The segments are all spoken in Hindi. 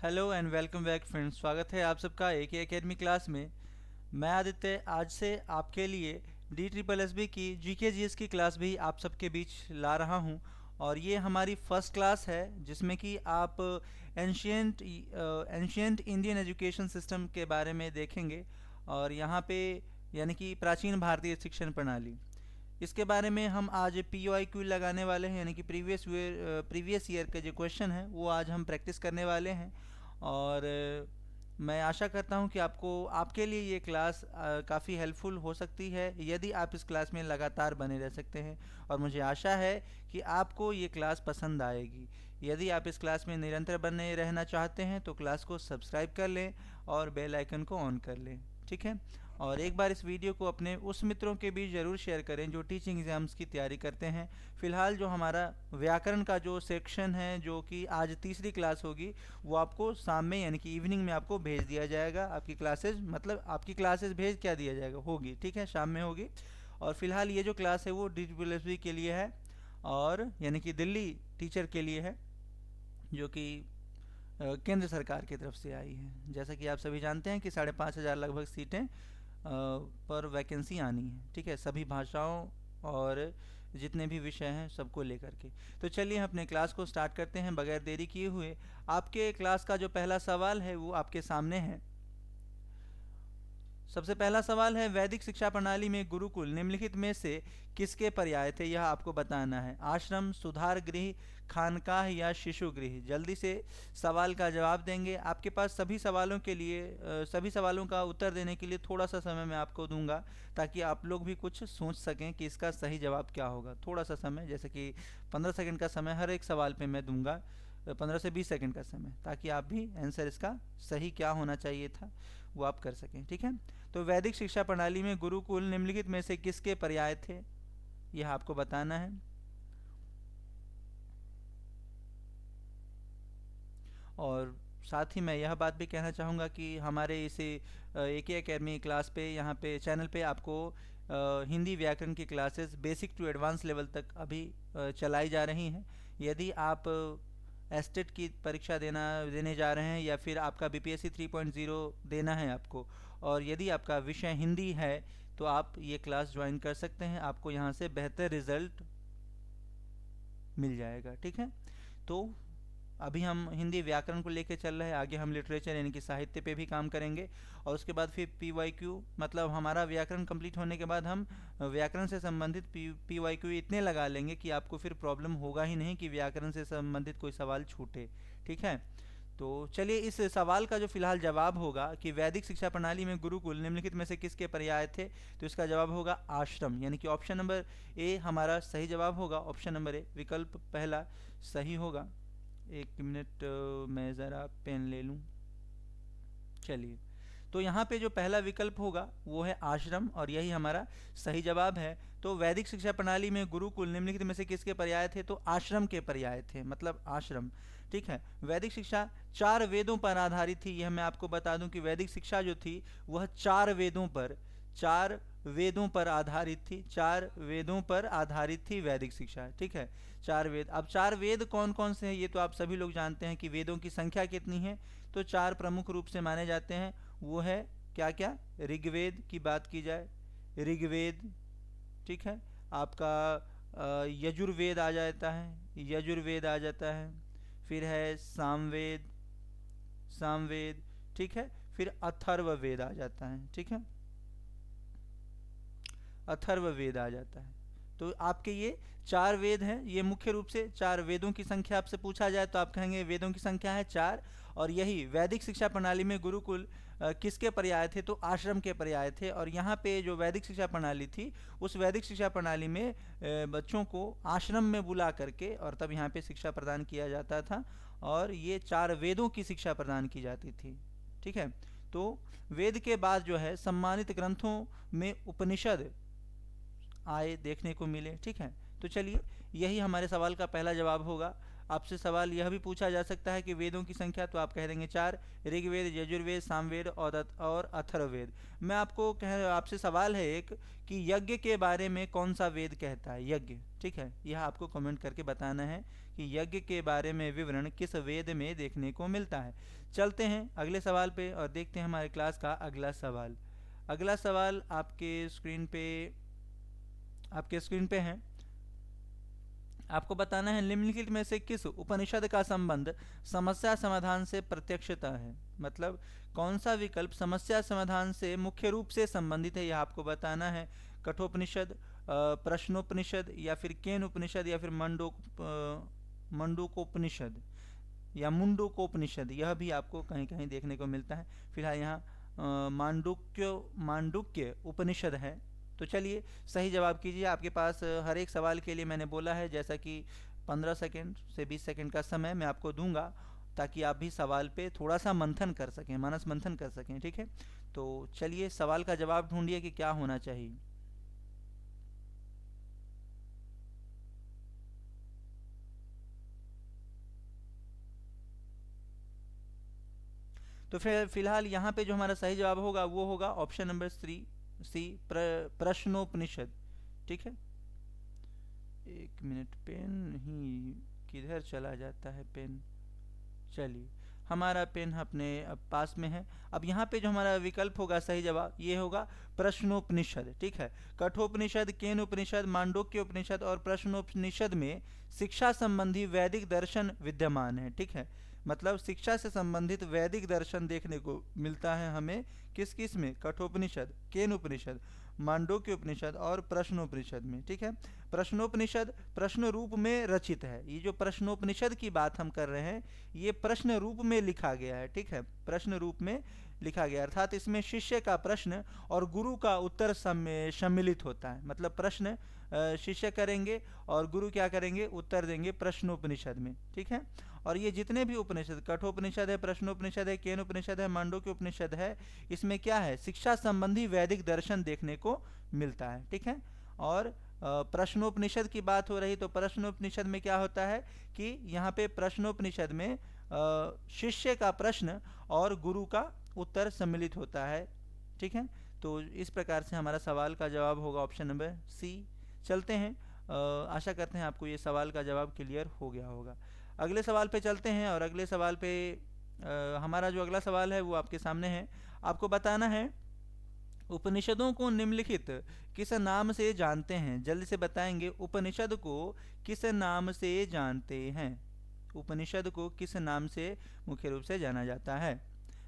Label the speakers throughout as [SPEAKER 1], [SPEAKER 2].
[SPEAKER 1] Hello and welcome back friends. स्वागत है आप सबका AK एकेडमी क्लास में। मैं आदित्य आज से आपके लिए DSSB की GK GS की क्लास भी आप सबके बीच ला रहा हूं। और ये हमारी फर्स्ट क्लास है जिसमें कि आप एंशियंट इंडियन एजुकेशन सिस्टम के बारे में देखेंगे। और यहाँ पे यानी कि प्राचीन भारतीय शिक्षण प्रणाली, इसके बारे में हम आज PYQ लगाने वाले हैं, यानी कि प्रीवियस ईयर के जो क्वेश्चन हैं वो आज हम प्रैक्टिस करने वाले हैं। और मैं आशा करता हूं कि आपके लिए ये क्लास काफ़ी हेल्पफुल हो सकती है यदि आप इस क्लास में लगातार बने रह सकते हैं। और मुझे आशा है कि आपको ये क्लास पसंद आएगी। यदि आप इस क्लास में निरंतर बने रहना चाहते हैं तो क्लास को सब्सक्राइब कर लें और बेल आइकन को ऑन कर लें, ठीक है। और एक बार इस वीडियो को अपने उस मित्रों के बीच ज़रूर शेयर करें जो टीचिंग एग्ज़ाम्स की तैयारी करते हैं। फ़िलहाल जो हमारा व्याकरण का जो सेक्शन है, जो कि आज तीसरी क्लास होगी, वो आपको शाम में यानी कि इवनिंग में आपको भेज दिया जाएगा। आपकी क्लासेस भेज क्या दिया जाएगा, होगी, ठीक है, शाम में होगी। और फिलहाल ये जो क्लास है वो DSSB के लिए है, और यानी कि दिल्ली टीचर के लिए है, जो कि केंद्र सरकार की तरफ से आई है। जैसा कि आप सभी जानते हैं कि 5,500 लगभग सीटें पर वैकेंसी आनी है, ठीक है, सभी भाषाओं और जितने भी विषय हैं सबको लेकर के। तो चलिए हम अपने क्लास को स्टार्ट करते हैं बगैर देरी किए हुए। आपके क्लास का जो पहला सवाल है वो आपके सामने है। सबसे पहला सवाल है, वैदिक शिक्षा प्रणाली में गुरुकुल निम्नलिखित में से किसके पर्याय थे, यह आपको बताना है। आश्रम, सुधार गृह, खानकाह या शिशु गृह। जल्दी से सवाल का जवाब देंगे। आपके पास सभी सवालों का उत्तर देने के लिए थोड़ा सा समय मैं आपको दूंगा, ताकि आप लोग भी कुछ सोच सकें कि इसका सही जवाब क्या होगा। थोड़ा सा समय, जैसे कि 15 सेकंड का समय हर एक सवाल पे मैं दूंगा, 15 से 20 सेकंड का समय, ताकि आप भी आंसर इसका सही क्या होना चाहिए था वो आप कर सकें, ठीक है। तो वैदिक शिक्षा प्रणाली में गुरुकुल निम्नलिखित में से किसके पर्याय थे, यह आपको बताना है। और साथ ही मैं यह बात भी कहना चाहूँगा कि हमारे इस AK एकेडमी क्लास पे, यहाँ पे चैनल पे आपको हिंदी व्याकरण की classes basic to advance level तक अभी चलाई जा रही हैं। यदि आप एस्टेट की परीक्षा देने जा रहे हैं, या फिर आपका BPSC 3.0 देना है आपको, और यदि आपका विषय हिंदी है, तो आप ये क्लास ज्वाइन कर सकते हैं। आपको यहाँ से बेहतर रिजल्ट मिल जाएगा, ठीक है। तो अभी हम हिंदी व्याकरण को लेकर चल रहे हैं, आगे हम लिटरेचर यानी कि साहित्य पे भी काम करेंगे। और उसके बाद फिर PYQ, मतलब हमारा व्याकरण कंप्लीट होने के बाद हम व्याकरण से संबंधित PYQ इतने लगा लेंगे कि आपको फिर प्रॉब्लम होगा ही नहीं कि व्याकरण से संबंधित कोई सवाल छूटे, ठीक है। तो चलिए इस सवाल का जो फिलहाल जवाब होगा कि वैदिक शिक्षा प्रणाली में गुरुकुल निम्नलिखित में से किसके पर्याय थे, तो इसका जवाब होगा आश्रम, यानी कि ऑप्शन नंबर A हमारा सही जवाब होगा। ऑप्शन नंबर A, विकल्प पहला सही होगा। एक मिनट, मैं ज़रा पेन ले लूँ। चलिए, तो यहाँ पे जो पहला विकल्प होगा वो है आश्रम, और यही हमारा सही जवाब है। तो वैदिक शिक्षा प्रणाली में गुरुकुल निम्नलिखित में से किसके पर्याय थे, तो आश्रम के पर्याय थे, मतलब आश्रम, ठीक है। वैदिक शिक्षा 4 वेदों पर आधारित थी। यह मैं आपको बता दूं कि वैदिक शिक्षा जो थी वह 4 वेदों पर आधारित थी। 4 वेदों पर आधारित थी वैदिक शिक्षा, ठीक है। 4 वेद। अब 4 वेद कौन कौन से हैं ये तो आप सभी लोग जानते हैं कि वेदों की संख्या कितनी है। तो 4 प्रमुख रूप से माने जाते हैं, वो है क्या क्या, ऋग्वेद की बात की जाए, ऋग्वेद, ठीक है। आपका यजुर्वेद आ जाता है, फिर है सामवेद, ठीक है। फिर अथर्ववेद आ जाता है, ठीक है, अथर्ववेद आ जाता है। तो आपके ये 4 वेद हैं। ये मुख्य रूप से 4 वेदों की संख्या आपसे पूछा जाए तो आप कहेंगे वेदों की संख्या है 4। और यही वैदिक शिक्षा प्रणाली में गुरुकुल किसके पर्याय थे, तो आश्रम के पर्याय थे। और यहाँ पे जो वैदिक शिक्षा प्रणाली थी, उस वैदिक शिक्षा प्रणाली में बच्चों को आश्रम में बुला करके और तब यहाँ पे शिक्षा प्रदान किया जाता था, और ये 4 वेदों की शिक्षा प्रदान की जाती थी, ठीक है। तो वेद के बाद जो है सम्मानित ग्रंथों में उपनिषद आए देखने को मिले, ठीक है। तो चलिए, यही हमारे सवाल का पहला जवाब होगा। आपसे सवाल यह भी पूछा जा सकता है कि वेदों की संख्या, तो आप कह देंगे 4, ऋग्वेद, यजुर्वेद, सामवेद और अथर्ववेद। मैं आपको आपसे सवाल है एक कि यज्ञ के बारे में कौन सा वेद कहता है, यज्ञ, ठीक है, यह आपको कमेंट करके बताना है कि यज्ञ के बारे में विवरण किस वेद में देखने को मिलता है। चलते हैं अगले सवाल पे और देखते हैं हमारे क्लास का अगला सवाल। अगला सवाल आपके स्क्रीन पे है। आपको बताना है निम्नलिखित में से किस उपनिषद का संबंध समस्या समाधान से प्रत्यक्षता है। मतलब कौन सा विकल्प समस्या समाधान से मुख्य रूप से संबंधित है, यह आपको बताना है। कठोपनिषद, प्रश्नोपनिषद, या फिर केन उपनिषद, या फिर मंडूकोपनिषद या मुंडूकोपनिषद, यह भी आपको कहीं कहीं देखने को मिलता है। फिलहाल यहाँ मांडुक्य उपनिषद है। तो चलिए सही जवाब कीजिए। आपके पास हर एक सवाल के लिए मैंने बोला है जैसा कि 15 सेकंड से 20 सेकंड का समय मैं आपको दूंगा, ताकि आप भी सवाल पे थोड़ा सा मंथन कर सकें, मानस मंथन कर सकें, ठीक है। तो चलिए सवाल का जवाब ढूंढिए कि क्या होना चाहिए। तो फिर फिलहाल यहाँ पे जो हमारा सही जवाब होगा वो होगा ऑप्शन नंबर सी, प्रश्नोपनिषद, ठीक है। एक मिनट, पेन नहीं, किधर चला जाता है पेन। चलिए हमारा पेन अपने अब पास में है। अब यहाँ पे जो हमारा विकल्प होगा सही जवाब ये होगा प्रश्नोपनिषद, ठीक है। कठोपनिषद, केन उपनिषद, मांडुक्य उपनिषद और प्रश्नोपनिषद में शिक्षा संबंधी वैदिक दर्शन विद्यमान है, ठीक है। मतलब शिक्षा से संबंधित वैदिक दर्शन देखने को मिलता है हमें किस किस में, कठोपनिषद, केन उपनिषद, मांडुक्य उपनिषद और प्रश्नोपनिषद में, ठीक है। प्रश्नोपनिषद प्रश्न रूप में रचित है। ये जो प्रश्नोपनिषद की बात हम कर रहे हैं ये प्रश्न रूप में लिखा गया है, ठीक है, प्रश्न रूप में लिखा गया, अर्थात इसमें शिष्य का प्रश्न और गुरु का उत्तर सम्मिलित होता है। मतलब प्रश्न शिष्य करेंगे और गुरु क्या करेंगे, उत्तर देंगे प्रश्नोपनिषद में, ठीक है। और ये जितने भी उपनिषद, कठोपनिषद है, प्रश्नोपनिषद है, केन उपनिषद है, मांडुक्य उपनिषद है, इसमें क्या है, शिक्षा संबंधी वैदिक दर्शन देखने को मिलता है, ठीक है। और प्रश्नोपनिषद की बात हो रही तो प्रश्नोपनिषद में क्या होता है कि यहाँ पे प्रश्नोपनिषद में शिष्य का प्रश्न और गुरु का उत्तर सम्मिलित होता है, ठीक है। तो इस प्रकार से हमारा सवाल का जवाब होगा ऑप्शन नंबर सी। चलते हैं, आशा करते हैं आपको ये सवाल का जवाब क्लियर हो गया होगा। अगले सवाल पे चलते हैं और अगले सवाल पे हमारा जो अगला सवाल है वो आपके सामने है। आपको बताना है उपनिषदों को निम्नलिखित किस नाम से जानते हैं। जल्दी से बताएंगे, उपनिषद को किस नाम से जानते हैं। उपनिषद को किस नाम से मुख्य रूप से जाना जाता है।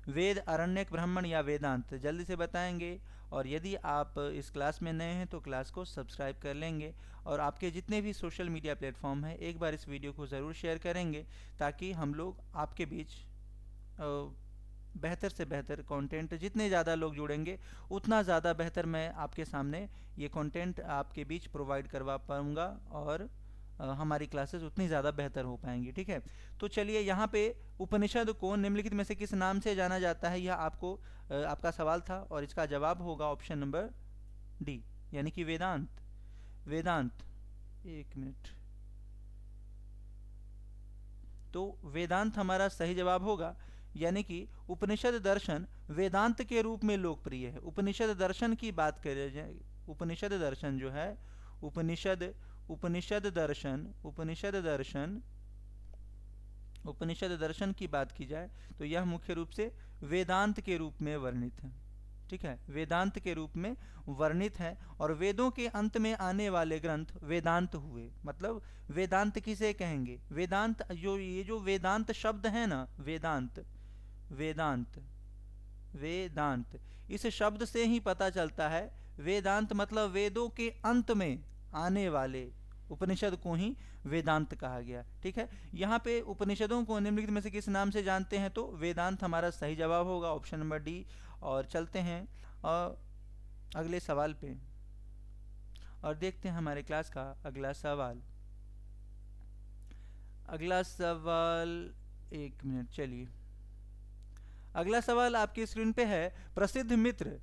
[SPEAKER 1] वेद, अरण्यक, ब्राह्मण या वेदांत, जल्दी से बताएंगे। और यदि आप इस क्लास में नए हैं तो क्लास को सब्सक्राइब कर लेंगे और आपके जितने भी सोशल मीडिया प्लेटफॉर्म हैं एक बार इस वीडियो को ज़रूर शेयर करेंगे, ताकि हम लोग आपके बीच बेहतर से बेहतर कंटेंट, जितने ज़्यादा लोग जुड़ेंगे उतना ज़्यादा बेहतर मैं आपके सामने ये कंटेंट आपके बीच प्रोवाइड करवा पाऊँगा और हमारी क्लासेस उतनी ज़्यादा बेहतर हो पाएंगी, ठीक है। तो चलिए यहाँ पे उपनिषद को निम्नलिखित में से किस नाम से जाना जाता है, यह आपको आपका सवाल था और इसका जवाब होगा ऑप्शन नंबर डी, यानी कि वेदांत। वेदांत, एक मिनट, तो वेदांत हमारा सही जवाब होगा। यानी कि उपनिषद दर्शन वेदांत के रूप में लोकप्रिय है। उपनिषद दर्शन की बात करें जाए, उपनिषद दर्शन जो है, उपनिषद दर्शन की बात की जाए तो यह मुख्य रूप से वेदांत के रूप में वर्णित है, ठीक है, वेदांत के रूप में वर्णित है। और वेदों के अंत में आने वाले ग्रंथ वेदांत हुए। मतलब वेदांत किसे कहेंगे, वेदांत, जो ये जो वेदांत शब्द है ना, वेदांत, वेदांत, इस शब्द से ही पता चलता है वेदांत मतलब वेदों के अंत में आने वाले उपनिषद को ही वेदांत कहा गया, ठीक है। यहाँ पे उपनिषदों को निम्नलिखित में से किस नाम से जानते हैं, तो वेदांत हमारा सही जवाब होगा ऑप्शन नंबर डी। और चलते हैं अगले सवाल पे और देखते हैं हमारे क्लास का अगला सवाल। एक मिनट, चलिए अगला सवाल आपकी स्क्रीन पे है। प्रसिद्ध मित्र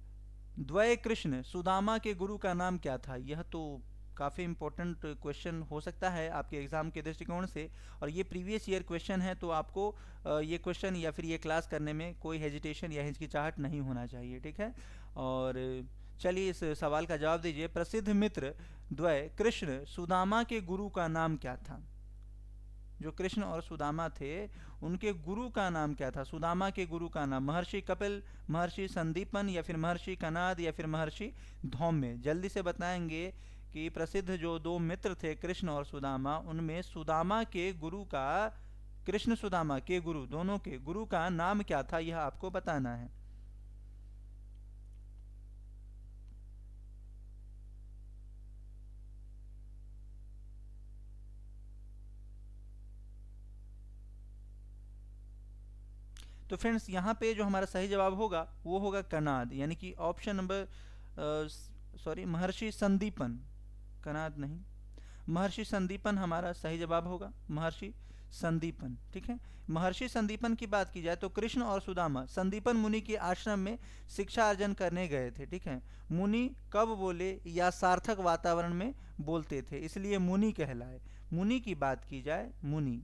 [SPEAKER 1] द्वय कृष्ण सुदामा के गुरु का नाम क्या था। यह तो काफ़ी इम्पोर्टेंट क्वेश्चन हो सकता है आपके एग्ज़ाम के दृष्टिकोण से, और ये प्रीवियस ईयर क्वेश्चन है, तो आपको ये क्वेश्चन या फिर ये क्लास करने में कोई हेजिटेशन या हिचकिचाहट नहीं होना चाहिए, ठीक है। और चलिए इस सवाल का जवाब दीजिए। प्रसिद्ध मित्र द्वय कृष्ण सुदामा के गुरु का नाम क्या था? जो कृष्ण और सुदामा थे उनके गुरु का नाम क्या था? सुदामा के गुरु का नाम महर्षि कपिल, महर्षि संदीपन, या फिर महर्षि कनाद, या फिर महर्षि धौम्य? जल्दी से बताएंगे कि प्रसिद्ध जो दो मित्र थे कृष्ण और सुदामा, उनमें सुदामा के गुरु का, कृष्ण सुदामा के गुरु दोनों के गुरु का नाम क्या था, यह आपको बताना है। तो फ्रेंड्स यहाँ पे जो हमारा सही जवाब होगा वो होगा कनाद, यानी कि ऑप्शन नंबर सॉरी महर्षि संदीपन, कनाद नहीं, महर्षि संदीपन हमारा सही जवाब होगा, महर्षि संदीपन, ठीक है। महर्षि संदीपन की बात की जाए तो कृष्ण और सुदामा संदीपन मुनि के आश्रम में शिक्षा अर्जन करने गए थे, ठीक है। मुनि कब बोले या सार्थक वातावरण में बोलते थे, इसलिए मुनि कहलाए। मुनि की बात की जाए, मुनि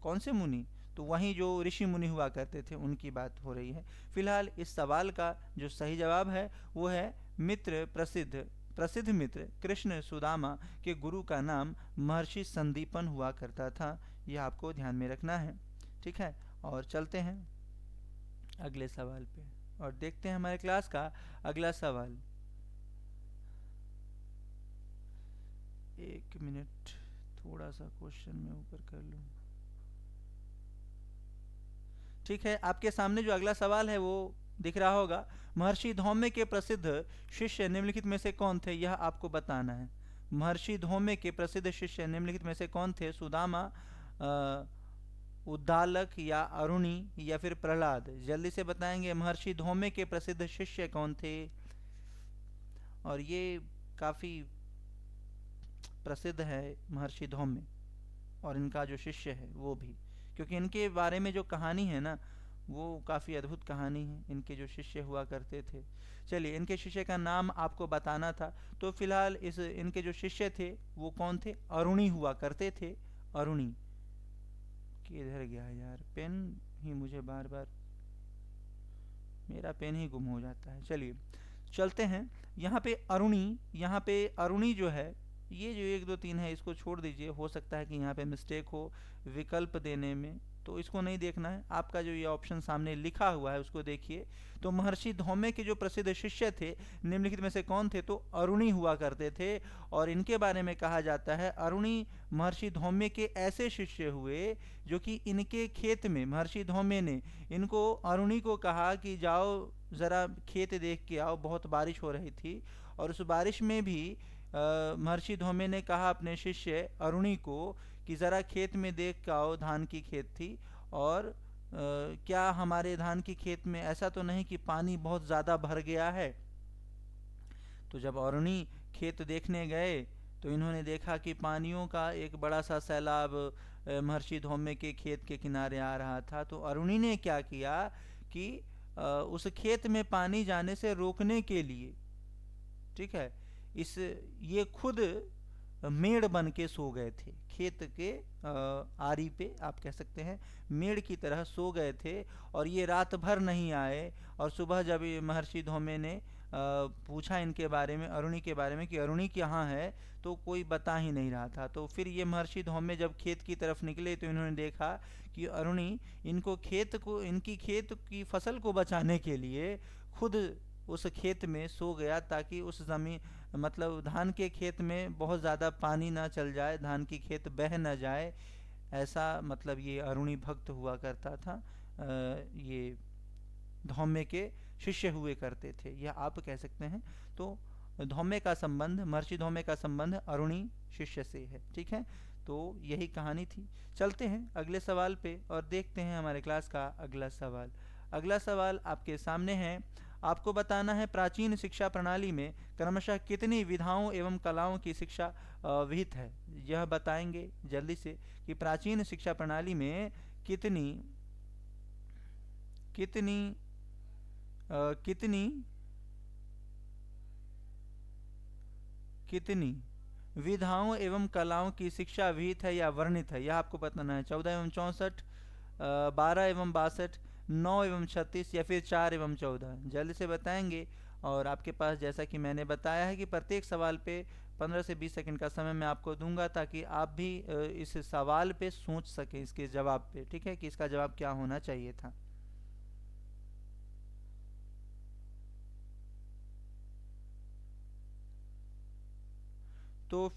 [SPEAKER 1] कौन से मुनि? तो वहीं जो ऋषि मुनि हुआ करते थे उनकी बात हो रही है। फिलहाल इस सवाल का जो सही जवाब है वो है मित्र प्रसिद्ध, प्रसिद्ध मित्र कृष्ण सुदामा के गुरु का नाम महर्षि संदीपन हुआ करता था। यह आपको ध्यान में रखना है, ठीक है। और चलते हैं अगले सवाल पे और देखते हैं हमारे क्लास का अगला सवाल। एक मिनट, थोड़ा सा क्वेश्चन में ऊपर कर लूँ। ठीक है, आपके सामने जो अगला सवाल है वो दिख रहा होगा। महर्षि धौम्य के प्रसिद्ध शिष्य निम्नलिखित में से कौन थे, यह आपको बताना है। महर्षि धौम्य के प्रसिद्ध शिष्य निम्नलिखित में से कौन थे? सुदामा, उद्दालक, या अरुणी, या फिर प्रहलाद? जल्दी से बताएंगे महर्षि धौम्य के प्रसिद्ध शिष्य कौन थे। और ये काफ़ी प्रसिद्ध है महर्षि धौम्य, और इनका जो शिष्य है वो भी, क्योंकि इनके बारे में जो कहानी है ना वो काफ़ी अद्भुत कहानी है। इनके जो शिष्य हुआ करते थे, चलिए इनके शिष्य का नाम आपको बताना था। तो फिलहाल इस इनके जो शिष्य थे वो कौन थे? अरुणी हुआ करते थे। अरुणी, किधर गया यार पेन ही, मुझे बार बार मेरा पेन ही गुम हो जाता है। चलिए चलते हैं यहाँ पे अरुणी, यहाँ पे अरुणी जो है, ये जो 1 2 3 है इसको छोड़ दीजिए, हो सकता है कि यहाँ पे मिस्टेक हो विकल्प देने में, तो इसको नहीं देखना है। आपका जो ये ऑप्शन सामने लिखा हुआ है उसको देखिए। तो महर्षि धौम्य के जो प्रसिद्ध शिष्य थे निम्नलिखित में से कौन थे? तो अरुणी हुआ करते थे। और इनके बारे में कहा जाता है अरुणी महर्षि धौम्य के ऐसे शिष्य हुए जो कि इनके खेत में महर्षि धौम्य ने इनको, अरुणी को कहा कि जाओ ज़रा खेत देख के आओ, बहुत बारिश हो रही थी। और उस बारिश में भी महर्षि धौम्य ने कहा अपने शिष्य अरुणी को कि ज़रा खेत में देख के आओ, धान की खेत थी, और क्या हमारे धान की खेत में ऐसा तो नहीं कि पानी बहुत ज़्यादा भर गया है? तो जब अरुणी खेत देखने गए तो इन्होंने देखा कि पानियों का एक बड़ा सा सैलाब महर्षि धौम्य के खेत के किनारे आ रहा था। तो अरुणी ने क्या किया कि उस खेत में पानी जाने से रोकने के लिए, ठीक है, इस ये खुद मेड़ बन के सो गए थे खेत के आरी पे, आप कह सकते हैं मेड़ की तरह सो गए थे। और ये रात भर नहीं आए, और सुबह जब ये महर्षि धौम्य ने पूछा इनके बारे में, अरुणी के बारे में, कि अरुणी कहाँ है, तो कोई बता ही नहीं रहा था। तो फिर ये महर्षि धौम्य जब खेत की तरफ निकले तो इन्होंने देखा कि अरुणी इनको खेत को, इनकी खेत की फसल को बचाने के लिए खुद उस खेत में सो गया, ताकि उस ज़मीन, मतलब धान के खेत में बहुत ज़्यादा पानी ना चल जाए, धान की खेत बह न जाए, ऐसा मतलब ये अरुणी भक्त हुआ करता था। ये धौम्य के शिष्य हुए करते थे, यह आप कह सकते हैं। तो धौम्य का संबंध, महर्षि धौम्य का संबंध अरुणी शिष्य से है, ठीक है। तो यही कहानी थी। चलते हैं अगले सवाल पे और देखते हैं हमारे क्लास का अगला सवाल। अगला सवाल आपके सामने है। आपको बताना है प्राचीन शिक्षा प्रणाली में क्रमशः कितनी विधाओं एवं कलाओं की शिक्षा विहित है। यह बताएंगे जल्दी से कि प्राचीन शिक्षा प्रणाली में कितनी कितनी कितनी कितनी विधाओं एवं कलाओं की शिक्षा विहित है या वर्णित है, यह आपको बताना है। 14 एवं 64, 12 एवं 62, 9 एवं 36 या फिर 4 एवं 14, जल्दी से बताएंगे। और आपके पास जैसा कि मैंने बताया है कि प्रत्येक सवाल पे 15 से 20 सेकंड का समय मैं आपको दूंगा, ताकि आप भी इस सवाल पे सोच सकें, इसके जवाब पे, ठीक है, कि इसका जवाब क्या होना चाहिए था। तो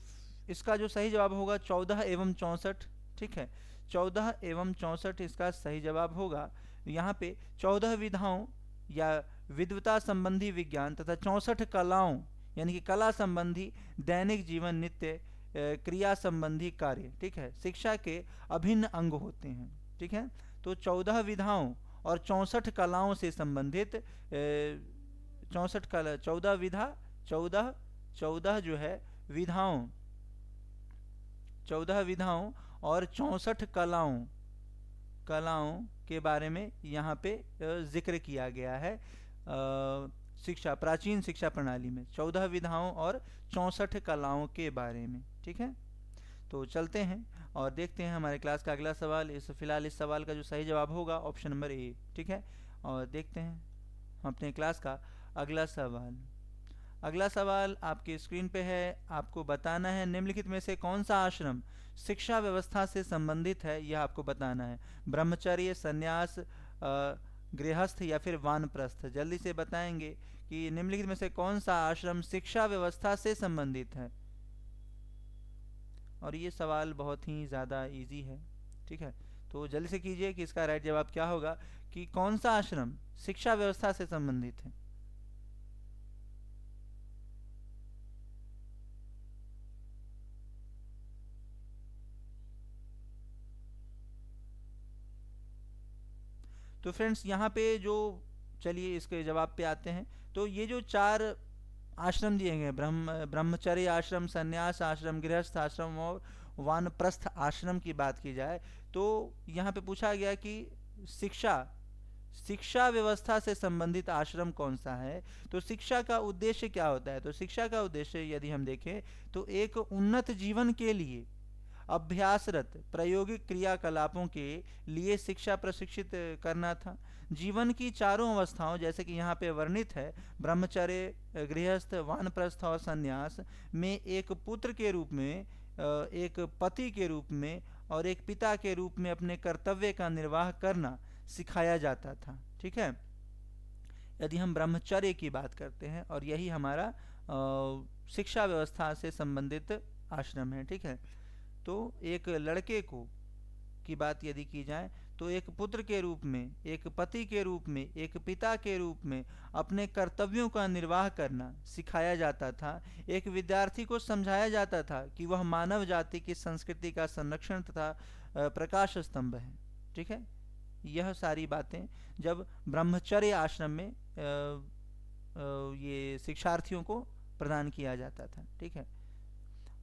[SPEAKER 1] इसका जो सही जवाब होगा 14 एवं 64, ठीक है, 14 एवं 64 इसका सही जवाब होगा। यहाँ पे 14 विधाओं या विद्वता संबंधी विज्ञान तथा 64 कलाओं यानी कि कला संबंधी दैनिक जीवन नित्य क्रिया संबंधी कार्य, ठीक है, शिक्षा के अभिन्न अंग होते हैं, ठीक है। तो 14 विधाओं और 64 कलाओं से संबंधित 64 कला, 14 विधा, 14 14 जो है विधाओं, 14 विधाओं और 64 कलाओं कलाओं के बारे में यहाँ पे जिक्र किया गया है शिक्षा, प्राचीन शिक्षा प्रणाली में 14 विधाओं और 64 कलाओं के बारे में, ठीक है। तो चलते हैं और देखते हैं हमारे क्लास का अगला सवाल। फिलहाल इस सवाल का जो सही जवाब होगा ऑप्शन नंबर ए, ठीक है। और देखते हैं हम अपने क्लास का अगला सवाल। अगला सवाल आपकी स्क्रीन पे है। आपको बताना है निम्नलिखित में से कौन सा आश्रम शिक्षा व्यवस्था से संबंधित है, यह आपको बताना है। ब्रह्मचर्य, संन्यास, गृहस्थ या फिर वानप्रस्थ। जल्दी से बताएंगे कि निम्नलिखित में से कौन सा आश्रम शिक्षा व्यवस्था से संबंधित है। और ये सवाल बहुत ही ज़्यादा इजी है, ठीक है। तो जल्दी से कीजिए कि इसका राइट जवाब क्या होगा, कि कौन सा आश्रम शिक्षा व्यवस्था से संबंधित है। तो फ्रेंड्स यहाँ पे जो, चलिए इसके जवाब पे आते हैं। तो ये जो 4 आश्रम दिए गए, ब्रह्मचर्य आश्रम, संन्यास आश्रम, गृहस्थ आश्रम और वानप्रस्थ आश्रम की बात की जाए, तो यहाँ पे पूछा गया कि शिक्षा शिक्षा व्यवस्था से संबंधित आश्रम कौन सा है। तो शिक्षा का उद्देश्य क्या होता है, तो शिक्षा का उद्देश्य यदि हम देखें तो एक उन्नत जीवन के लिए अभ्यासरत प्रायोगिक क्रियाकलापों के लिए शिक्षा प्रशिक्षित करना था। जीवन की चारों अवस्थाओं, जैसे कि यहाँ पे वर्णित है, ब्रह्मचर्य, गृहस्थ, वानप्रस्थ और संन्यास में एक पुत्र के रूप में, एक पति के रूप में और एक पिता के रूप में अपने कर्तव्य का निर्वाह करना सिखाया जाता था, ठीक है। यदि हम ब्रह्मचर्य की बात करते हैं, और यही हमारा शिक्षा व्यवस्था से संबंधित आश्रम है, ठीक है। तो एक लड़के को की बात यदि की जाए, तो एक पुत्र के रूप में, एक पति के रूप में, एक पिता के रूप में अपने कर्तव्यों का निर्वाह करना सिखाया जाता था। एक विद्यार्थी को समझाया जाता था कि वह मानव जाति की संस्कृति का संरक्षण तथा प्रकाश स्तंभ है, ठीक है। यह सारी बातें जब ब्रह्मचर्य आश्रम में ये शिक्षार्थियों को प्रदान किया जाता था, ठीक है।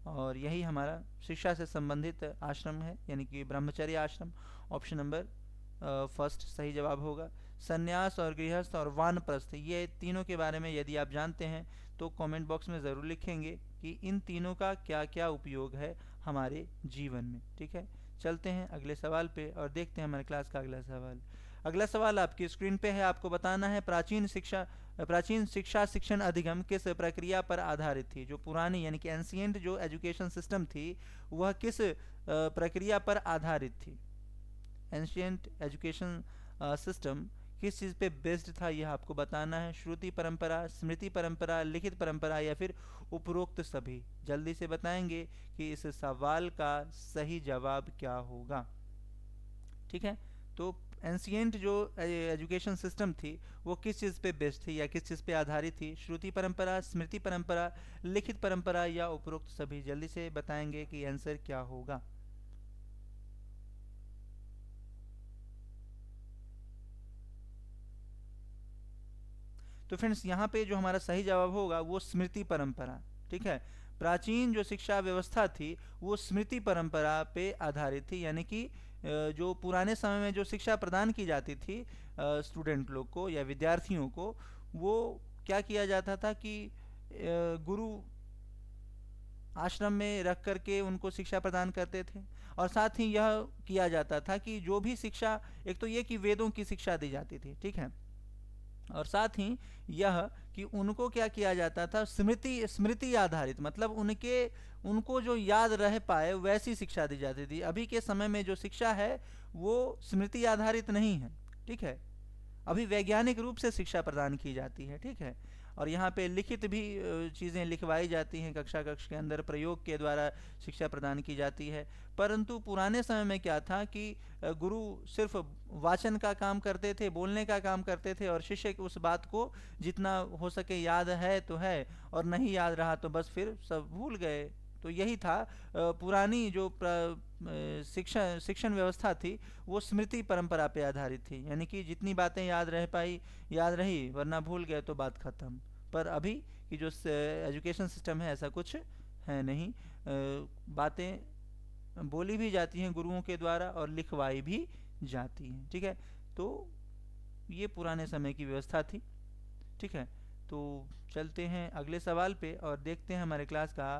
[SPEAKER 1] और यही हमारा शिक्षा से संबंधित आश्रम है, यानी कि ब्रह्मचर्य आश्रम। ऑप्शन नंबर फर्स्ट सही जवाब होगा। संन्यास और गृहस्थ और वानप्रस्थ, ये तीनों के बारे में यदि आप जानते हैं तो कमेंट बॉक्स में ज़रूर लिखेंगे कि इन तीनों का क्या क्या उपयोग है हमारे जीवन में, ठीक है। चलते हैं अगले सवाल पे और देखते हैं हमारे क्लास का अगला सवाल। अगला सवाल आपकी स्क्रीन पे है। आपको बताना है प्राचीन शिक्षा शिक्षण अधिगम किस प्रक्रिया पर आधारित थी। जो पुरानी यानी कि एंशिएंट जो एजुकेशन सिस्टम थी, वह किस प्रक्रिया पर आधारित थी। एंशिएंट एजुकेशन सिस्टम किस चीज़ पे बेस्ड था, यह आपको बताना है। श्रुति परंपरा, स्मृति परंपरा, लिखित परंपरा या फिर उपरोक्त सभी। जल्दी से बताएंगे कि इस सवाल का सही जवाब क्या होगा, ठीक है। तो एंशिएंट जो एजुकेशन सिस्टम थी वो किस चीज़ पे बेस्ड थी या किस चीज़ पे आधारित थी। श्रुति परंपरा, स्मृति परंपरा, लिखित परंपरा या उपरोक्त सभी। जल्दी से बताएंगे कि आंसर क्या होगा। तो फ्रेंड्स यहाँ पे जो हमारा सही जवाब होगा वो स्मृति परंपरा, ठीक है। प्राचीन जो शिक्षा व्यवस्था थी वो स्मृति परंपरा पे आधारित थी, यानी कि जो पुराने समय में जो शिक्षा प्रदान की जाती थी स्टूडेंट लोग को या विद्यार्थियों को, वो क्या किया जाता था कि गुरु आश्रम में रख करके उनको शिक्षा प्रदान करते थे। और साथ ही यह किया जाता था कि जो भी शिक्षा, एक तो ये कि वेदों की शिक्षा दी जाती थी, ठीक है, और साथ ही यह कि उनको क्या किया जाता था, स्मृति स्मृति आधारित, मतलब उनको जो याद रह पाए वैसी शिक्षा दी जाती थी। अभी के समय में जो शिक्षा है वो स्मृति आधारित नहीं है, ठीक है, अभी वैज्ञानिक रूप से शिक्षा प्रदान की जाती है, ठीक है। और यहाँ पे लिखित भी चीज़ें लिखवाई जाती हैं, कक्षा कक्ष के अंदर प्रयोग के द्वारा शिक्षा प्रदान की जाती है। परंतु पुराने समय में क्या था कि गुरु सिर्फ वाचन का काम करते थे, बोलने का काम करते थे, और शिष्य उस बात को जितना हो सके याद है तो है, और नहीं याद रहा तो बस फिर सब भूल गए। तो यही था पुरानी जो शिक्षण व्यवस्था थी, वो स्मृति परंपरा पे आधारित थी, यानी कि जितनी बातें याद रह पाई याद रही, वरना भूल गए तो बात खत्म। पर अभी की जो एजुकेशन सिस्टम है ऐसा कुछ है नहीं, बातें बोली भी जाती हैं गुरुओं के द्वारा और लिखवाई भी जाती हैं, ठीक है। तो ये पुराने समय की व्यवस्था थी, ठीक है। तो चलते हैं अगले सवाल पे और देखते हैं हमारे क्लास का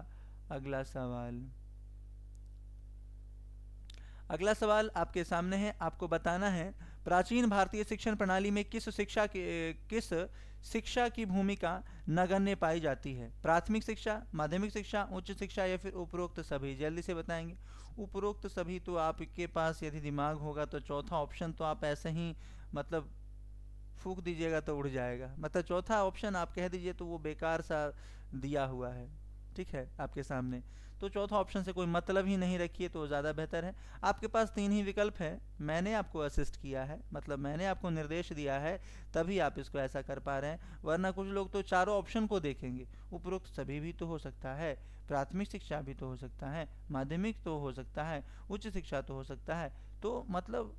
[SPEAKER 1] अगला सवाल। अगला सवाल आपके सामने है, आपको बताना है प्राचीन भारतीय शिक्षण प्रणाली में किस शिक्षा की भूमिका नगण्य पाई जाती है? प्राथमिक शिक्षा, माध्यमिक शिक्षा, उच्च शिक्षा या फिर उपरोक्त सभी? जल्दी से बताएंगे। उपरोक्त सभी तो आपके पास यदि दिमाग होगा तो चौथा ऑप्शन तो आप ऐसे ही मतलब फूक दीजिएगा तो उड़ जाएगा, मतलब चौथा ऑप्शन आप कह दीजिए तो वो बेकार सा दिया हुआ है, ठीक है, आपके सामने। तो चौथा ऑप्शन से कोई मतलब ही नहीं रखिए तो ज़्यादा बेहतर है। आपके पास तीन ही विकल्प है, मैंने आपको असिस्ट किया है, मतलब मैंने आपको निर्देश दिया है, तभी आप इसको ऐसा कर पा रहे हैं, वरना कुछ लोग तो चारों ऑप्शन को देखेंगे। उपरोक्त सभी भी तो हो सकता है, प्राथमिक शिक्षा भी तो हो सकता है, माध्यमिक तो हो सकता है, उच्च शिक्षा तो हो सकता है, तो मतलब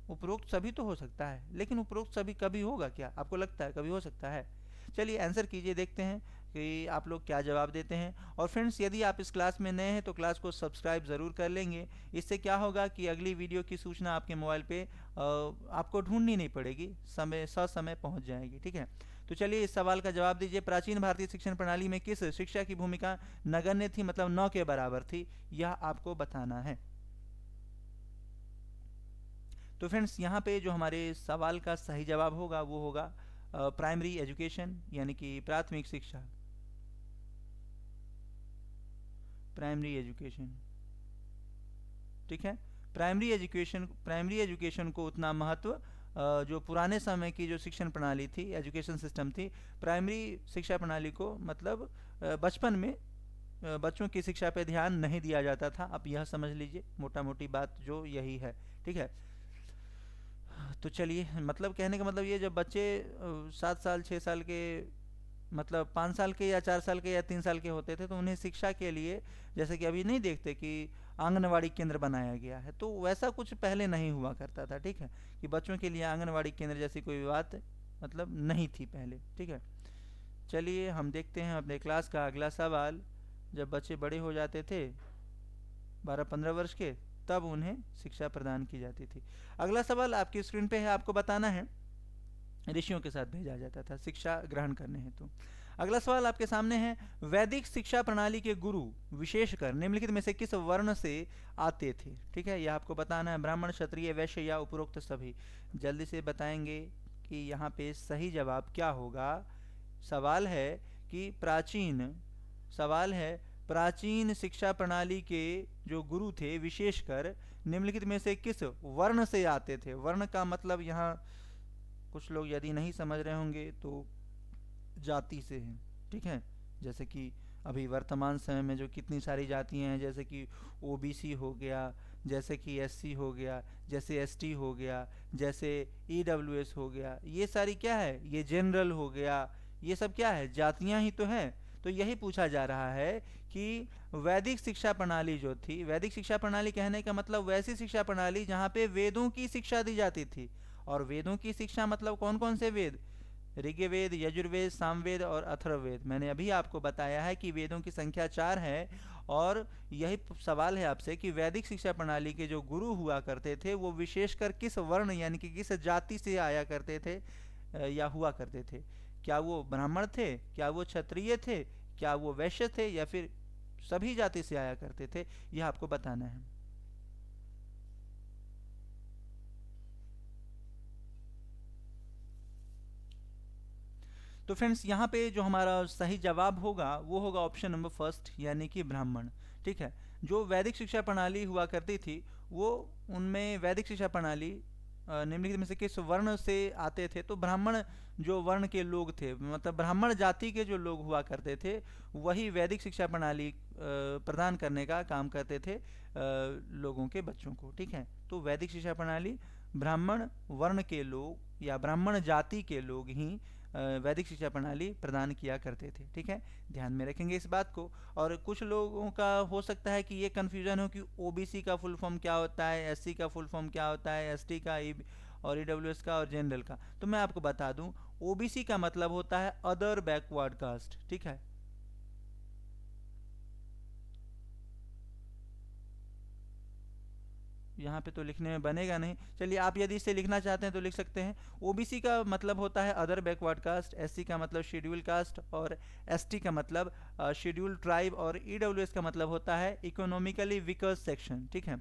[SPEAKER 1] उपरोक्त सभी तो हो सकता है, लेकिन उपरोक्त सभी कभी होगा क्या? आपको लगता है कभी हो सकता है? चलिए आंसर कीजिए, देखते हैं कि आप लोग क्या जवाब देते हैं। और फ्रेंड्स, यदि आप इस क्लास में नए हैं तो क्लास को सब्सक्राइब ज़रूर कर लेंगे। इससे क्या होगा कि अगली वीडियो की सूचना आपके मोबाइल पे आपको ढूंढनी नहीं पड़ेगी, समय ससमय पहुंच जाएगी, ठीक है। तो चलिए इस सवाल का जवाब दीजिए। प्राचीन भारतीय शिक्षण प्रणाली में किस शिक्षा की भूमिका नगण्य थी, मतलब 9 के बराबर थी, यह आपको बताना है। तो फ्रेंड्स, यहाँ पे जो हमारे सवाल का सही जवाब होगा वो होगा प्राइमरी एजुकेशन, यानी कि प्राथमिक शिक्षा, प्राइमरी एजुकेशन, ठीक है। प्राइमरी एजुकेशन को उतना महत्व जो पुराने समय की जो शिक्षण प्रणाली थी, एजुकेशन सिस्टम थी, प्राइमरी शिक्षा प्रणाली को मतलब बचपन में बच्चों की शिक्षा पे ध्यान नहीं दिया जाता था। आप यह समझ लीजिए, मोटा मोटी बात जो यही है, ठीक है। तो चलिए, मतलब कहने का मतलब ये, जब बच्चे 7 साल 6 साल के, मतलब 5 साल के या 4 साल के या 3 साल के होते थे, तो उन्हें शिक्षा के लिए, जैसे कि अभी नहीं देखते कि आंगनवाड़ी केंद्र बनाया गया है, तो वैसा कुछ पहले नहीं हुआ करता था, ठीक है, कि बच्चों के लिए आंगनवाड़ी केंद्र जैसी कोई बात मतलब नहीं थी पहले, ठीक है। चलिए हम देखते हैं अपने क्लास का अगला सवाल। जब बच्चे बड़े हो जाते थे 12-15 वर्ष के, तब उन्हें शिक्षा प्रदान की जाती थी। अगला सवाल आपकी स्क्रीन पे है, आपको बताना है ऋषियों के साथ भेजा जाता था शिक्षा ग्रहण करने हेतु। तो अगला सवाल आपके सामने है, वैदिक शिक्षा प्रणाली के गुरु विशेषकर निम्नलिखित में से किस वर्ण से आते थे? ठीक है, यह आपको बताना है, ब्राह्मण, क्षत्रिय, वैश्य या उपरोक्त सभी? जल्दी से बताएंगे कि यहाँ पे सही जवाब क्या होगा। सवाल है प्राचीन शिक्षा प्रणाली के जो गुरु थे विशेषकर निम्नलिखित में से किस वर्ण से आते थे? वर्ण का मतलब यहाँ कुछ लोग यदि नहीं समझ रहे होंगे तो जाति से है, ठीक है। जैसे कि अभी वर्तमान समय में जो कितनी सारी जातियां हैं, जैसे कि ओबीसी हो गया, जैसे कि एससी हो गया, जैसे एसटी हो गया, जैसे ईडब्ल्यूएस हो गया, ये सारी क्या है, ये जनरल हो गया, ये सब क्या है, जातियां ही तो हैं। तो यही पूछा जा रहा है कि वैदिक शिक्षा प्रणाली जो थी, वैदिक शिक्षा प्रणाली कहने का मतलब वैसी शिक्षा प्रणाली जहाँ पे वेदों की शिक्षा दी जाती थी। और वेदों की शिक्षा मतलब कौन कौन से वेद? ऋग्वेद, यजुर्वेद, सामवेद और अथर्ववेद। मैंने अभी आपको बताया है कि वेदों की संख्या 4 है। और यही सवाल है आपसे कि वैदिक शिक्षा प्रणाली के जो गुरु हुआ करते थे वो विशेषकर किस वर्ण यानी कि किस जाति से आया करते थे या हुआ करते थे? क्या वो ब्राह्मण थे, क्या वो क्षत्रिय थे, क्या वो वैश्य थे, या फिर सभी जाति से आया करते थे, यह आपको बताना है। तो फ्रेंड्स यहाँ पे जो हमारा सही जवाब होगा वो होगा ऑप्शन नंबर फर्स्ट, यानी कि ब्राह्मण। ठीक है, जो वैदिक शिक्षा प्रणाली हुआ करती थी वो, उनमें वैदिक शिक्षा प्रणाली निम्नलिखित में से किस वर्ण से आते थे? तो ब्राह्मण जो वर्ण के लोग थे, मतलब ब्राह्मण जाति के जो लोग हुआ करते थे, वही वैदिक शिक्षा प्रणाली प्रदान करने का काम करते थे लोगों के बच्चों को। ठीक है, तो वैदिक शिक्षा प्रणाली ब्राह्मण वर्ण के लोग या ब्राह्मण जाति के लोग ही वैदिक शिक्षा प्रणाली प्रदान किया करते थे। ठीक है, ध्यान में रखेंगे इस बात को। और कुछ लोगों का हो सकता है कि ये कन्फ्यूजन हो कि ओबीसी का फुल फॉर्म क्या होता है, एससी का फुल फॉर्म क्या होता है, एसटी का और ईडब्ल्यूएस का और जनरल का। तो मैं आपको बता दूं, ओबीसी का मतलब होता है अदर बैकवर्ड कास्ट। ठीक है, यहाँ पे तो लिखने में बनेगा नहीं, चलिए आप यदि इसे लिखना चाहते हैं तो लिख सकते हैं। ओबीसी का मतलब होता है अदर बैकवर्ड कास्ट, एससी का मतलब शेड्यूल कास्ट, और एसटी का मतलब शेड्यूल ट्राइब, और ईडब्ल्यूएस का मतलब होता है इकोनॉमिकली वीकर सेक्शन। ठीक है,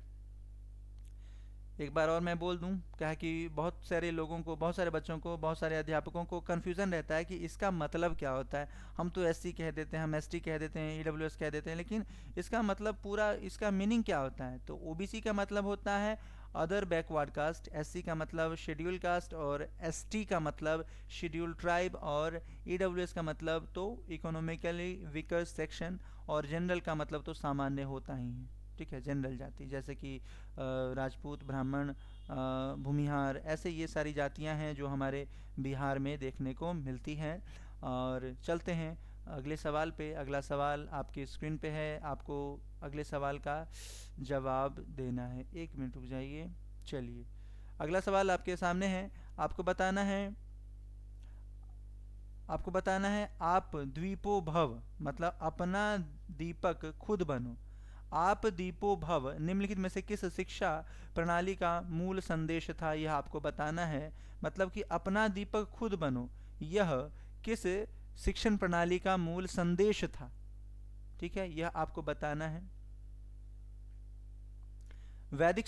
[SPEAKER 1] एक बार और मैं बोल दूं, क्या है कि बहुत सारे लोगों को, बहुत सारे बच्चों को, बहुत सारे अध्यापकों को कन्फ्यूज़न रहता है कि इसका मतलब क्या होता है। हम तो एससी कह देते हैं, हम एसटी कह देते हैं, ईडब्ल्यूएस कह देते हैं, लेकिन इसका मतलब पूरा, इसका मीनिंग क्या होता है? तो ओबीसी का मतलब होता है अदर बैकवर्ड कास्ट, एससी का मतलब शेड्यूल कास्ट, और एसटी का मतलब शेड्यूल ट्राइब, और ईडब्ल्यूएस का मतलब तो इकोनॉमिकली वीकर सेक्शन, और जनरल का मतलब तो सामान्य होता ही है। ठीक है, जनरल जाति, जैसे कि राजपूत, ब्राह्मण, भूमिहार, ऐसे ये सारी जातियां हैं जो हमारे बिहार में देखने को मिलती हैं। और चलते हैं अगले सवाल पे। अगला सवाल आपकी स्क्रीन पे है, आपको अगले सवाल का जवाब देना है। एक मिनट रुक जाइए। चलिए, अगला सवाल आपके सामने है। आपको बताना है, आपको बताना है आप द्वीपो भव, मतलब अपना दीपक खुद बनो। आप दीपो भव निम्नलिखित में से किस शिक्षा प्रणाली का मूल संदेश था? यह आपको बताना है। मतलब कि अपना दीपक खुद बनो, यह किस शिक्षण प्रणाली का मूल संदेश था? ठीक है, यह आपको बताना है। वैदिक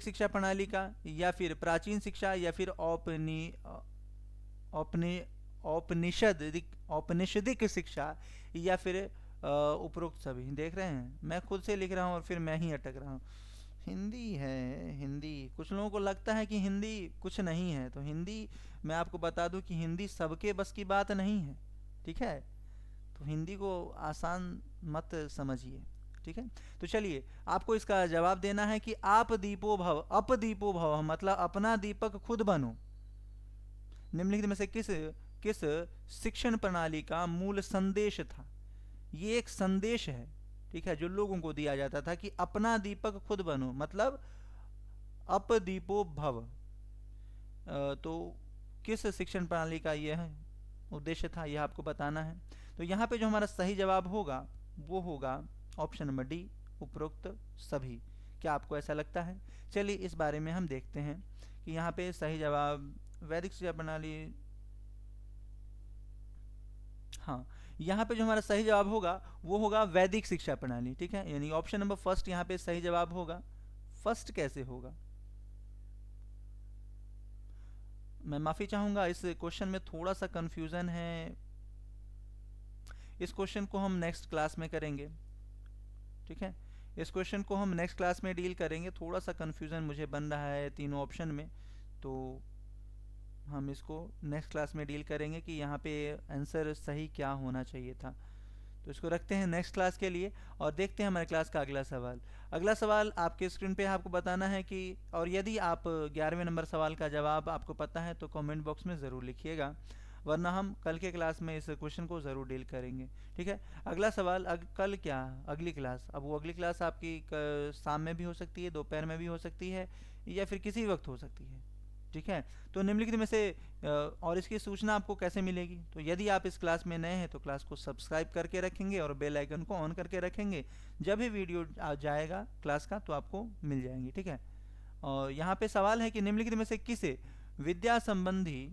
[SPEAKER 1] शिक्षा प्रणाली का, या फिर प्राचीन शिक्षा, या फिर औपनि औपनिषदिक औपनिषदिक शिक्षा, या फिर उपरोक्त सभी। देख रहे हैं, मैं खुद से लिख रहा हूँ और फिर मैं ही अटक रहा हूँ। हिंदी है, हिंदी। कुछ लोगों को लगता है कि हिंदी कुछ नहीं है, तो हिंदी, मैं आपको बता दूं कि हिंदी सबके बस की बात नहीं है। ठीक है, तो हिंदी को आसान मत समझिए। ठीक है, तो चलिए, आपको इसका जवाब देना है कि आप दीपो भव, अप दीपो भव मतलब अपना दीपक खुद बनो, निम्नलिखित में से किस किस शिक्षण प्रणाली का मूल संदेश था? ये एक संदेश है। ठीक है, जो लोगों को दिया जाता था कि अपना दीपक खुद बनो, मतलब अप दीपो भव। तो किस शिक्षण प्रणाली का यह उद्देश्य था, यह आपको बताना है। तो यहाँ पे जो हमारा सही जवाब होगा वो होगा ऑप्शन नंबर डी, उपरोक्त सभी। क्या आपको ऐसा लगता है? चलिए, इस बारे में हम देखते हैं कि यहाँ पे सही जवाब वैदिक शिक्षा प्रणाली, हाँ, यहाँ पे जो हमारा सही जवाब होगा वो होगा वैदिक शिक्षा प्रणाली। ठीक है, यानी ऑप्शन नंबर फर्स्ट यहाँ पे सही जवाब होगा। फर्स्ट कैसे होगा? मैं माफ़ी चाहूँगा, इस क्वेश्चन में थोड़ा सा कंफ्यूजन है। इस क्वेश्चन को हम नेक्स्ट क्लास में करेंगे। ठीक है, इस क्वेश्चन को हम नेक्स्ट क्लास में डील करेंगे। थोड़ा सा कंफ्यूजन मुझे बन रहा है तीनों ऑप्शन में, तो हम इसको नेक्स्ट क्लास में डील करेंगे कि यहाँ पे आंसर सही क्या होना चाहिए था। तो इसको रखते हैं नेक्स्ट क्लास के लिए, और देखते हैं हमारे क्लास का अगला सवाल। अगला सवाल आपके स्क्रीन पे आपको बताना है कि, और यदि आप 11वें नंबर सवाल का जवाब आपको पता है तो कमेंट बॉक्स में ज़रूर लिखिएगा, वरना हम कल के क्लास में इस क्वेश्चन को ज़रूर डील करेंगे। ठीक है, अगला सवाल कल क्या, अगली क्लास, अब वो अगली क्लास आपकी शाम में भी हो सकती है, दोपहर में भी हो सकती है, या फिर किसी वक्त हो सकती है। ठीक है, तो निम्नलिखित में से और इसकी सूचना आपको कैसे मिलेगी? तो यदि आप इस क्लास में नए हैं तो क्लास को सब्सक्राइब करके रखेंगे और बेल आइकन को ऑन करके रखेंगे। जब भी वीडियो आ जाएगा क्लास का तो आपको मिल जाएंगी। ठीक है, और यहाँ पे सवाल है कि निम्नलिखित में से किसे विद्या संबंधी,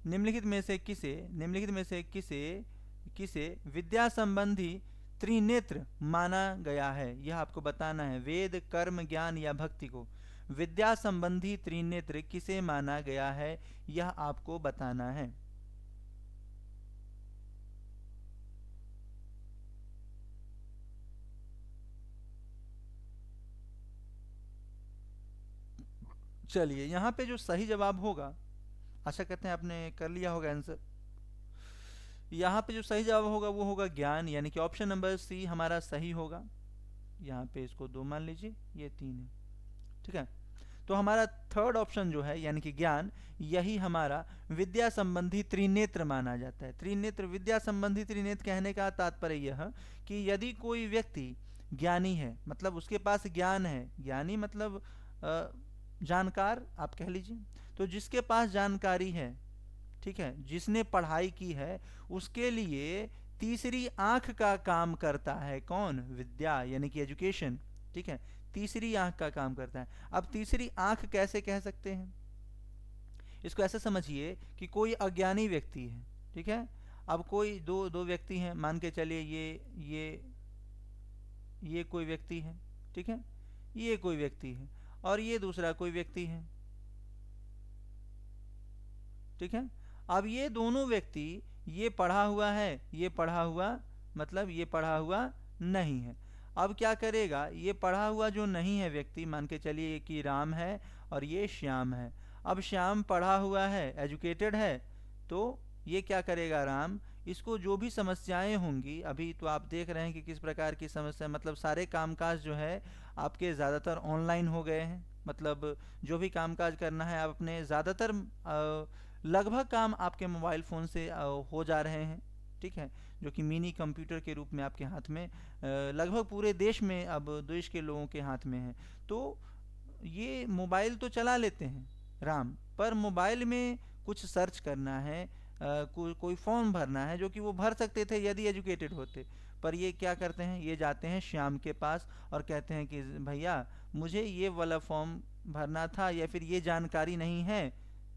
[SPEAKER 1] निम्नलिखित में से किसे किसे विद्या संबंधी त्रिनेत्र माना गया है, यह आपको बताना है। वेद, कर्म, ज्ञान या भक्ति को विद्या संबंधी त्रिनेत्र किसे माना गया है, यह आपको बताना है। चलिए, यहाँ पे जो सही जवाब होगा, आशा करते हैं आपने कर लिया होगा आंसर। यहाँ पे जो सही जवाब होगा वो होगा ज्ञान, यानी कि ऑप्शन नंबर सी हमारा सही होगा। यहाँ पे इसको 2 मान लीजिए, ये 3 है, ठीक है। तो हमारा थर्ड ऑप्शन जो है यानी कि ज्ञान, यही हमारा विद्या संबंधी त्रिनेत्र माना जाता है। त्रिनेत्र, विद्या संबंधी त्रिनेत्र कहने का तात्पर्य यह कि यदि कोई व्यक्ति ज्ञानी है, मतलब उसके पास ज्ञान है, ज्ञानी मतलब जानकार आप कह लीजिए, तो जिसके पास जानकारी है, ठीक है, जिसने पढ़ाई की है, उसके लिए तीसरी आंख का काम करता है। कौन? विद्या, यानी कि एजुकेशन, ठीक है, तीसरी आंख का काम करता है। अब तीसरी आंख कैसे कह सकते हैं, इसको ऐसे समझिए कि कोई अज्ञानी व्यक्ति है, ठीक है। अब कोई दो व्यक्ति हैं, मान के चलिए ये कोई व्यक्ति है, ठीक है, ये कोई व्यक्ति है और ये दूसरा कोई व्यक्ति है, ठीक है। अब ये दोनों व्यक्ति, ये पढ़ा हुआ है, ये पढ़ा हुआ, मतलब ये पढ़ा हुआ नहीं है। अब क्या करेगा, ये पढ़ा हुआ जो नहीं है व्यक्ति, मान के चलिए कि राम है और ये श्याम है। अब श्याम पढ़ा हुआ है, एजुकेटेड है, तो ये क्या करेगा, राम, इसको जो भी समस्याएं होंगी, अभी तो आप देख रहे हैं कि किस प्रकार की समस्या, मतलब सारे कामकाज जो है आपके ज़्यादातर ऑनलाइन हो गए हैं। मतलब जो भी कामकाज करना है आप अपने ज़्यादातर लगभग काम आपके मोबाइल फ़ोन से हो जा रहे हैं, ठीक है, जो कि मिनी कंप्यूटर के रूप में आपके हाथ में लगभग पूरे देश में, अब देश के लोगों के हाथ में है। तो ये मोबाइल तो चला लेते हैं राम, पर मोबाइल में कुछ सर्च करना है, कोई फॉर्म भरना है, जो कि वो भर सकते थे यदि एजुकेटेड होते, पर ये क्या करते हैं, ये जाते हैं श्याम के पास और कहते हैं कि भैया मुझे ये वाला फॉर्म भरना था, या फिर ये जानकारी नहीं है,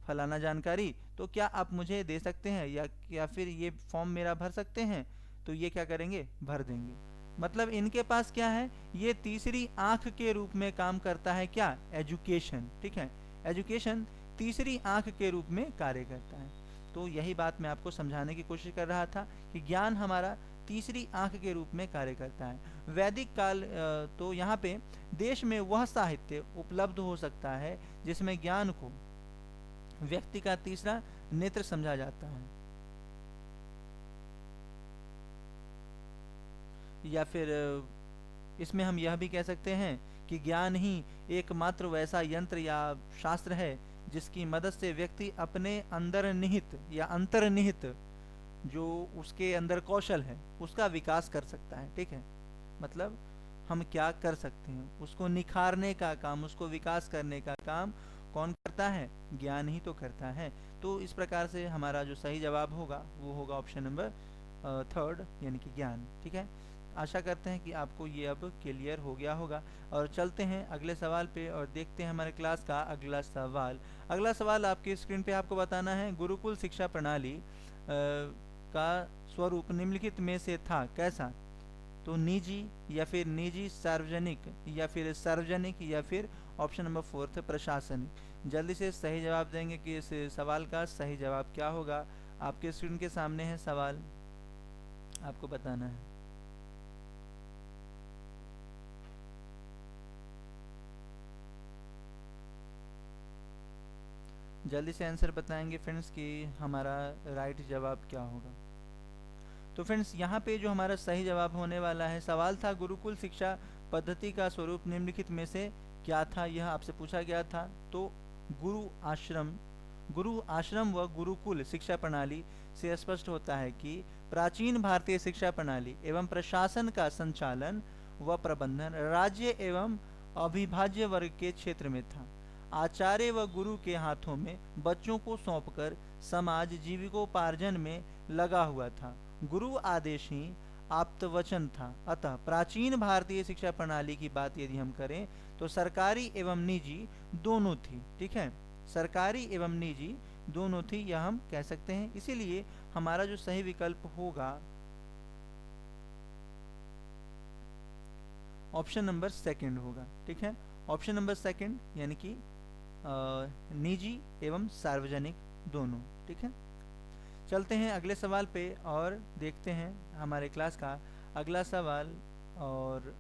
[SPEAKER 1] फलाना जानकारी, तो क्या आप मुझे दे सकते हैं, या फिर ये फॉर्म मेरा भर सकते हैं। तो ये क्या करेंगे, भर देंगे। मतलब इनके पास क्या है, ये तीसरी आंख के रूप में काम करता है, क्या, एजुकेशन, ठीक है, एजुकेशन तीसरी आंख के रूप में कार्य करता है। तो यही बात मैं आपको समझाने की कोशिश कर रहा था कि ज्ञान हमारा तीसरी आंख के रूप में कार्य करता है। वैदिक काल, तो यहाँ पे देश में वह साहित्य उपलब्ध हो सकता है जिसमें ज्ञान को व्यक्ति का तीसरा नेत्र समझा जाता है, या फिर इसमें हम यह भी कह सकते हैं कि ज्ञान ही एकमात्र वैसा यंत्र या शास्त्र है जिसकी मदद से व्यक्ति अपने अंदर निहित या अंतर्निहित जो उसके अंदर कौशल है उसका विकास कर सकता है, ठीक है। मतलब हम क्या कर सकते हैं, उसको निखारने का काम, उसको विकास करने का काम कौन करता है, ज्ञान ही तो करता है। तो इस प्रकार से हमारा जो सही जवाब होगा वो होगा ऑप्शन नंबर थर्ड, यानी कि ज्ञान, ठीक है। आशा करते हैं कि आपको ये अब क्लियर हो गया होगा। और चलते हैं अगले सवाल पे और देखते हैं हमारे क्लास का अगला सवाल। अगला सवाल आपकी स्क्रीन पे आपको बताना है, गुरुकुल शिक्षा प्रणाली का स्वरूप निम्नलिखित में से था, कैसा। तो निजी, या फिर निजी सार्वजनिक, या फिर सार्वजनिक, या फिर ऑप्शन नंबर फोर्थ प्रशासनिक। जल्दी से सही जवाब देंगे कि इस सवाल का सही जवाब क्या होगा। आपके स्क्रीन के सामने है सवाल, आपको बताना है। जल्दी से आंसर बताएंगे फ्रेंड्स कि हमारा राइट जवाब क्या होगा। तो फ्रेंड्स यहाँ पे जो हमारा सही जवाब होने वाला है, सवाल था गुरुकुल शिक्षा पद्धति का स्वरूप निम्नलिखित में से क्या था, यह आपसे पूछा गया था। तो गुरु आश्रम व गुरुकुल शिक्षा प्रणाली से स्पष्ट होता है कि प्राचीन भारतीय शिक्षा प्रणाली एवं प्रशासन का संचालन व प्रबंधन राज्य एवं अविभाज्य वर्ग के क्षेत्र में था। आचार्य व गुरु के हाथों में बच्चों को सौंपकर समाज जीविकोपार्जन में लगा हुआ था। गुरु आदेश ही आप्तवचन था। अतः प्राचीन भारतीय शिक्षा प्रणाली की बात यदि हम करें तो सरकारी एवं निजी दोनों थी, ठीक है, सरकारी एवं निजी दोनों थी, यह हम कह सकते हैं। इसीलिए हमारा जो सही विकल्प होगा ऑप्शन नंबर सेकंड होगा। ठीक है, ऑप्शन नंबर सेकंड यानी कि निजी एवं सार्वजनिक दोनों। ठीक है, चलते हैं अगले सवाल पे और देखते हैं हमारे क्लास का अगला सवाल। और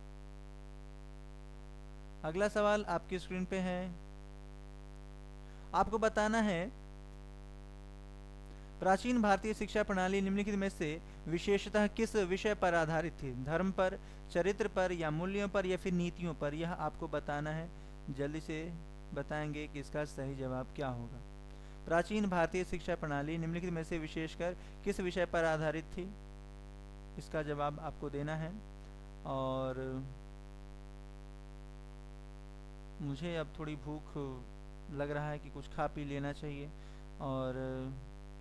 [SPEAKER 1] अगला सवाल आपकी स्क्रीन पे है। आपको बताना है प्राचीन भारतीय शिक्षा प्रणाली निम्नलिखित में से विशेषतः किस विषय पर आधारित थी? धर्म पर, चरित्र पर, या मूल्यों पर, या फिर नीतियों पर? यह आपको बताना है। जल्दी से बताएंगे कि इसका सही जवाब क्या होगा। प्राचीन भारतीय शिक्षा प्रणाली निम्नलिखित में से विशेषकर किस विषय पर आधारित थी? इसका जवाब आपको देना है। और मुझे अब थोड़ी भूख लग रहा है कि कुछ खा पी लेना चाहिए। और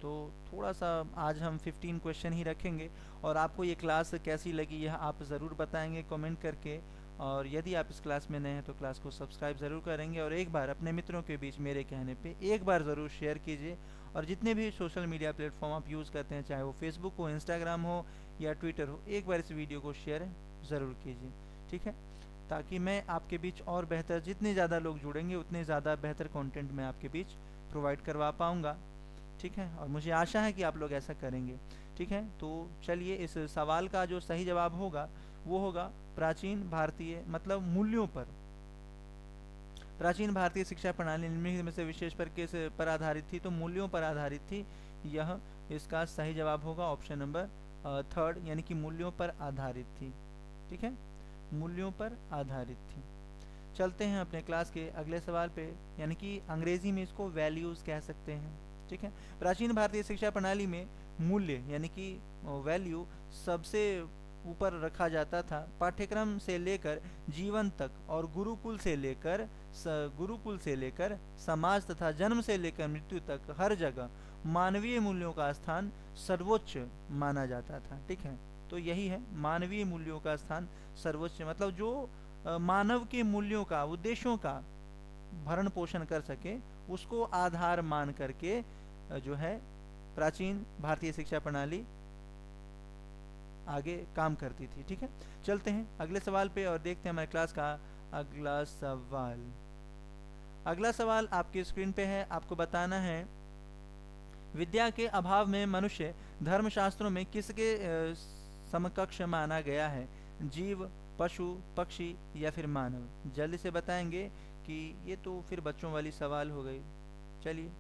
[SPEAKER 1] तो थोड़ा सा आज हम 15 क्वेश्चन ही रखेंगे। और आपको ये क्लास कैसी लगी यह आप ज़रूर बताएंगे कमेंट करके। और यदि आप इस क्लास में नए हैं तो क्लास को सब्सक्राइब ज़रूर करेंगे और एक बार अपने मित्रों के बीच मेरे कहने पे एक बार ज़रूर शेयर कीजिए। और जितने भी सोशल मीडिया प्लेटफॉर्म आप यूज़ करते हैं, चाहे वो फेसबुक हो, इंस्टाग्राम हो या ट्विटर हो, एक बार इस वीडियो को शेयर ज़रूर कीजिए। ठीक है, ताकि मैं आपके बीच और बेहतर, जितने ज़्यादा लोग जुड़ेंगे उतने ज़्यादा बेहतर कंटेंट मैं आपके बीच प्रोवाइड करवा पाऊँगा। ठीक है, और मुझे आशा है कि आप लोग ऐसा करेंगे। ठीक है, तो चलिए इस सवाल का जो सही जवाब होगा वो होगा प्राचीन भारतीय, मतलब मूल्यों पर। प्राचीन भारतीय शिक्षा प्रणाली निम्नलिखित में से विशेष पर किस पर आधारित थी? तो मूल्यों पर आधारित थी। यह इसका सही जवाब होगा ऑप्शन नंबर थर्ड, यानी कि मूल्यों पर आधारित थी। ठीक है, मूल्यों पर आधारित थी। चलते हैं अपने क्लास के अगले सवाल पे, यानी कि अंग्रेजी में इसको वैल्यूज कह सकते हैं। ठीक है, प्राचीन भारतीय शिक्षा प्रणाली में मूल्य यानी कि वैल्यू सबसे ऊपर रखा जाता था। पाठ्यक्रम से लेकर जीवन तक और गुरुकुल से लेकर समाज तथा जन्म से लेकर मृत्यु तक हर जगह मानवीय मूल्यों का स्थान सर्वोच्च माना जाता था। ठीक है, तो यही है मानवीय मूल्यों का स्थान सर्वोच्च, मतलब जो मानव के मूल्यों का, उद्देश्यों का भरण पोषण कर सके उसको आधार मान करके जो है प्राचीन भारतीय शिक्षा प्रणाली आगे काम करती थी। ठीक है, चलते हैं अगले सवाल पे और देखते हैं हमारे क्लास का अगला सवाल। अगला सवाल आपकी स्क्रीन पे है। आपको बताना है विद्या के अभाव में मनुष्य धर्मशास्त्रों में किसके समकक्ष माना गया है? जीव, पशु, पक्षी, या फिर मानव? जल्दी से बताएंगे कि ये तो फिर बच्चों वाली सवाल हो गई। चलिए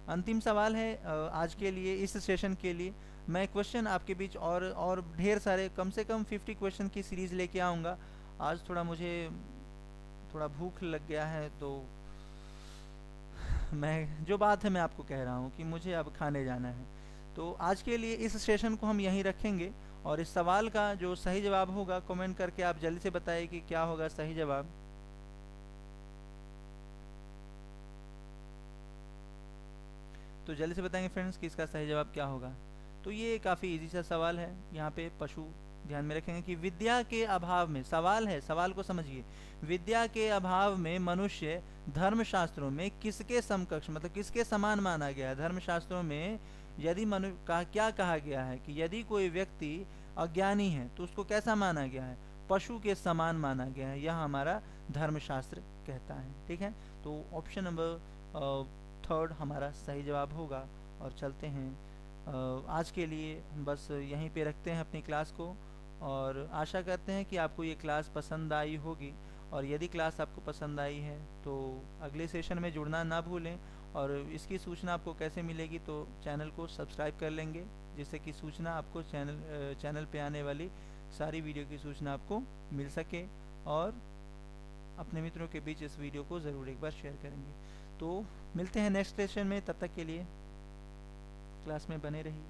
[SPEAKER 1] अंतिम सवाल है आज के लिए, इस सेशन के लिए। मैं क्वेश्चन आपके बीच और ढेर सारे, कम से कम 50 क्वेश्चन की सीरीज लेके आऊँगा। आज मुझे थोड़ा भूख लग गया है, तो मैं जो बात है मैं आपको कह रहा हूँ कि मुझे अब खाने जाना है। तो आज के लिए इस सेशन को हम यहीं रखेंगे। और इस सवाल का जो सही जवाब होगा कमेंट करके आप जल्दी से बताइए कि क्या होगा सही जवाब। तो जल्दी से बताएंगे फ्रेंड्स कि इसका सही जवाब क्या होगा। तो ये काफ़ी इजी सा सवाल है। यहाँ पे पशु ध्यान में रखेंगे कि विद्या के अभाव में, सवाल है, सवाल को समझिए, विद्या के अभाव में मनुष्य धर्मशास्त्रों में किसके समकक्ष, मतलब किसके समान माना गया है? धर्मशास्त्रों में यदि क्या कहा गया है कि यदि कोई व्यक्ति अज्ञानी है तो उसको कैसा माना गया है? पशु के समान माना गया है, यह हमारा धर्मशास्त्र कहता है। ठीक है, तो ऑप्शन नंबर थर्ड हमारा सही जवाब होगा। और चलते हैं आज के लिए हम बस यहीं पे रखते हैं अपनी क्लास को। और आशा करते हैं कि आपको ये क्लास पसंद आई होगी। और यदि क्लास आपको पसंद आई है तो अगले सेशन में जुड़ना ना भूलें। और इसकी सूचना आपको कैसे मिलेगी? तो चैनल को सब्सक्राइब कर लेंगे, जिससे कि सूचना आपको चैनल पे आने वाली सारी वीडियो की सूचना आपको मिल सके। और अपने मित्रों के बीच इस वीडियो को ज़रूर एक बार शेयर करेंगे। तो मिलते हैं नेक्स्ट सेशन में, तब तक के लिए क्लास में बने रहिए।